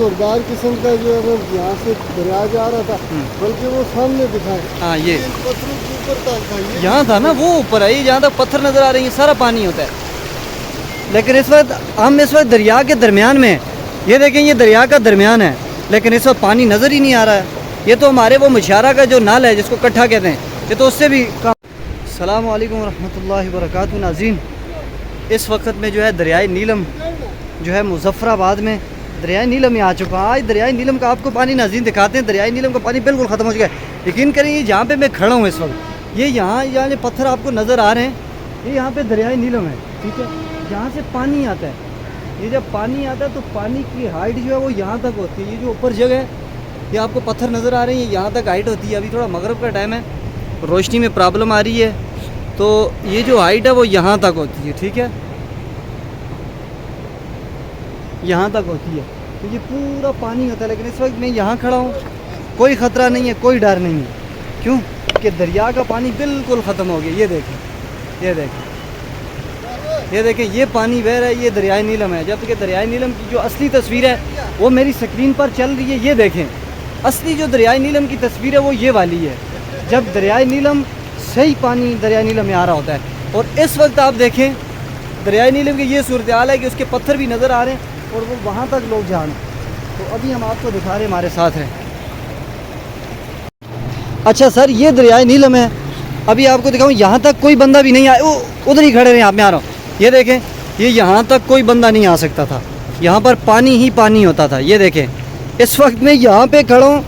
जोरदार किस्म का जो है वो यहाँ से दरिया जा रहा था, बल्कि वो सामने दिखाए। हाँ, ये इन पत्थरों के ऊपर था, यहाँ था ना, वो ऊपर है, जहाँ तक पत्थर नज़र आ रहे हैं सारा पानी होता है। लेकिन इस वक्त हम दरिया के दरमियान में, ये देखें ये दरिया का दरमियान है, लेकिन इस वक्त पानी नज़र ही नहीं आ रहा है। ये तो हमारे वो मुशारा का जो नाल है जिसको कट्ठा कहते हैं, ये तो उससे भी कम। अस्सलामु अलैकुम रहमतुल्लाहि व बरकातुहू। नाज़रीन, इस वक्त में जो है दरियाए नीलम जो है मुज़फ़्फ़राबाद में दरियाए नीलम में आ चुका है। आज दरियाए नीलम का आपको पानी नाज़रीन दिखाते हैं। दरियाए नीलम का पानी बिल्कुल ख़त्म हो चुका है। यकीन करें ये जहाँ पे मैं खड़ा हूँ इस वक्त, ये यहाँ जो पत्थर आपको नज़र आ रहे हैं, ये यहाँ पे दरियाए नीलम है, ठीक है। जहाँ से पानी आता है, ये जब पानी आता है तो पानी की हाइट जो है वो यहाँ तक होती है। ये जो ऊपर जगह है, ये आपको पत्थर नज़र आ रहे हैं, ये यहाँ तक हाइट होती है। अभी थोड़ा मगरिब का टाइम है, रोशनी में प्रॉब्लम आ रही है, तो ये जो हाइट है वो यहाँ तक होती है, ठीक है, यहाँ तक होती है। तो ये पूरा पानी होता है। लेकिन इस वक्त मैं यहाँ खड़ा हूँ, कोई ख़तरा नहीं है, कोई डर नहीं है। क्यों कि दरिया का पानी बिल्कुल ख़त्म हो गया। ये देखें, ये देखें, ये देखें, ये पानी बह रहा है, ये दरियाए नीलम है। जब कि दरियाए नीलम की जो असली तस्वीर है वो मेरी स्क्रीन पर चल रही है। ये देखें, असली जो दरियाए नीलम की तस्वीर है वो ये वाली है, जब दरियाए नीलम सही पानी दरियाए नीलम में आ रहा होता है। और इस वक्त आप देखें दरियाए नीलम की ये सूरत हाल है कि उसके पत्थर भी नज़र आ रहे हैं और वो वहाँ तक लोग जा रहे हैं। तो अभी हम आपको दिखा रहे हैं, हमारे साथ हैं। अच्छा सर, ये दरियाए नीलम है, अभी आपको दिखाऊँ, यहाँ तक कोई बंदा भी नहीं आया। उधर ही खड़े रहे, आप में आ रहा हूँ। ये देखें, ये यहाँ तक कोई बंदा नहीं आ सकता था, यहाँ पर पानी ही पानी होता था। ये देखें, इस वक्त मैं यहाँ पे खड़ा हूँ,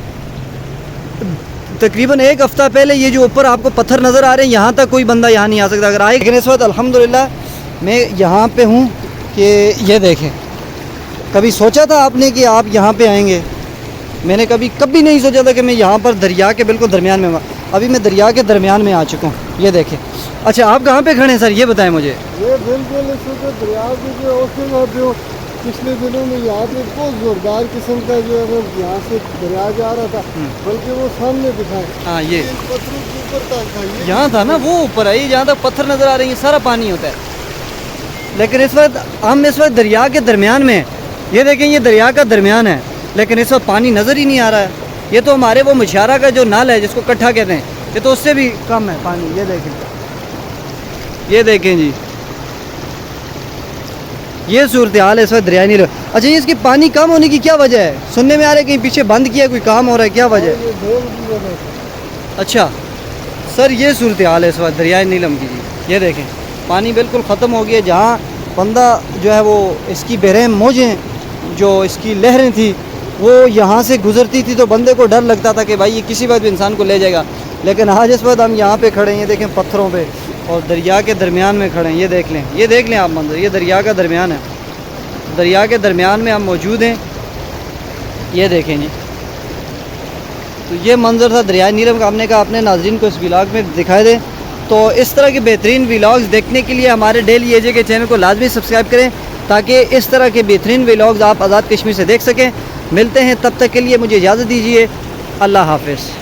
तकरीबन एक हफ़्ता पहले ये जो ऊपर आपको पत्थर नज़र आ रहे हैं, यहाँ तक कोई बंदा यहाँ नहीं आ सकता अगर आए। लेकिन इस वक्त अल्हम्दुलिल्लाह मैं यहाँ पे हूँ कि ये देखें, कभी सोचा था आपने कि आप यहाँ पे आएंगे? मैंने कभी नहीं सोचा था कि मैं यहाँ पर दरिया के बिल्कुल दरमियान में हूँ। अभी मैं दरिया के दरमियान में आ चुका हूँ। ये देखें। अच्छा, आप कहाँ पे खड़े हैं सर, ये बताएं मुझे। ये बिल्कुल इस वक्त दरिया की जो ओसिंग और जो पिछले दिनों में यहाँ पे बहुत जोरदार किस्म का जो है वो यहाँ से दरिया जा रहा था, बल्कि वो सामने दिखाए। हाँ, ये इन पत्थरों के ऊपर था, यहाँ था ना, वो ऊपर है, जहाँ तक पत्थर नज़र आ रहे हैं सारा पानी होता है। लेकिन इस वक्त हम दरिया के दरमियान में, ये देखें ये दरिया का दरमियान है, लेकिन इस वक्त पानी नज़र ही नहीं आ रहा है। ये तो हमारे वो मुशारा का जो नाल है जिसको कट्ठा कहते हैं, ये तो उससे भी कम है पानी। ये देखें, ये देखें जी, ये सूरत हाल है इस वक्त दरियाए नीलम। अच्छा, ये इसकी पानी कम होने की क्या वजह है? सुनने में आ रहा है कहीं पीछे बंद किया, कोई काम हो रहा है, क्या वजह है? अच्छा सर, ये सूरत हाल है इस वक्त दरियाए नीलम की जी। ये देखें, पानी बिल्कुल ख़त्म हो गया। जहाँ बंदा जो है वो इसकी बेरहम मौजें जो इसकी लहरें थी वो यहाँ से गुज़रती थी, तो बंदे को डर लगता था कि भाई ये किसी वक्त भी इंसान को ले जाएगा। लेकिन आज इस वक्त हम यहाँ पे खड़े हैं, ये देखें पत्थरों पे, और दरिया के दरमियान में खड़े हैं। ये देख लें, ये देख लें आप मंजर, ये दरिया का दरमियान है, दरिया के दरमियान में हम मौजूद हैं। ये देखें जी, तो ये मंजर था दरियाए नीलम का। हमने कहा अपने नाज़रीन को इस व्लॉग में दिखाई दे। तो इस तरह के बेहतरीन व्लॉग्स देखने के लिए हमारे डेली एजे के चैनल को लाजमी सब्सक्राइब करें, ताकि इस तरह के बेहतरीन व्लॉग्स आप आज़ाद कश्मीर से देख सकें। मिलते हैं, तब तक के लिए मुझे इजाज़त दीजिए। अल्लाह हाफ़िज़।